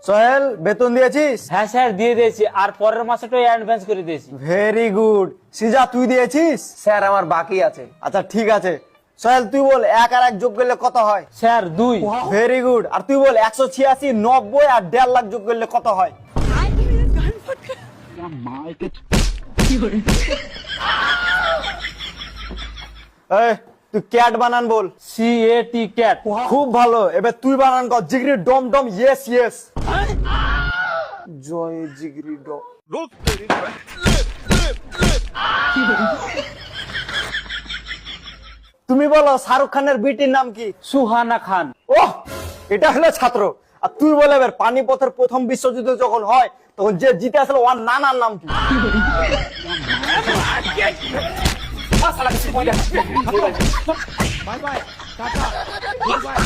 সোহেল বেতন দিয়েছিস? হ্যাঁ স্যার দিয়ে দিয়েছি, আর পরের মাসেটাও অ্যাডভান্স করে দিয়েছি। Very good. সিজা তুই দিয়েছিস? স্যার আমার বাকি আছে। আচ্ছা ঠিক আছে। সোহেল তুই বল 1 আর 1 যোগ করলে কত হয়? স্যার 2। Very good. আর তুই বল 186, 90 আর 1.5 লাখ যোগ করলে কত হয়? এই তুই ক্যাট বানান বল। CAT cat. খুব ভালো। এবার তুই বানান কর জিগরি ডম ডম ইয়েস ইয়েস। জয় জিগরি ডম। তুমি বলো শাহরুখ খানের বিটির নাম কি? সুহানা খান। ওহ, এটা হলো ছাত্র। আর তুই বলে এবার পানিপথের প্রথম বিশ্বযুদ্ধ যখন হয় তখন যে জিতে আসলো ওর নানার নাম কি? Bye bye tata, good bye.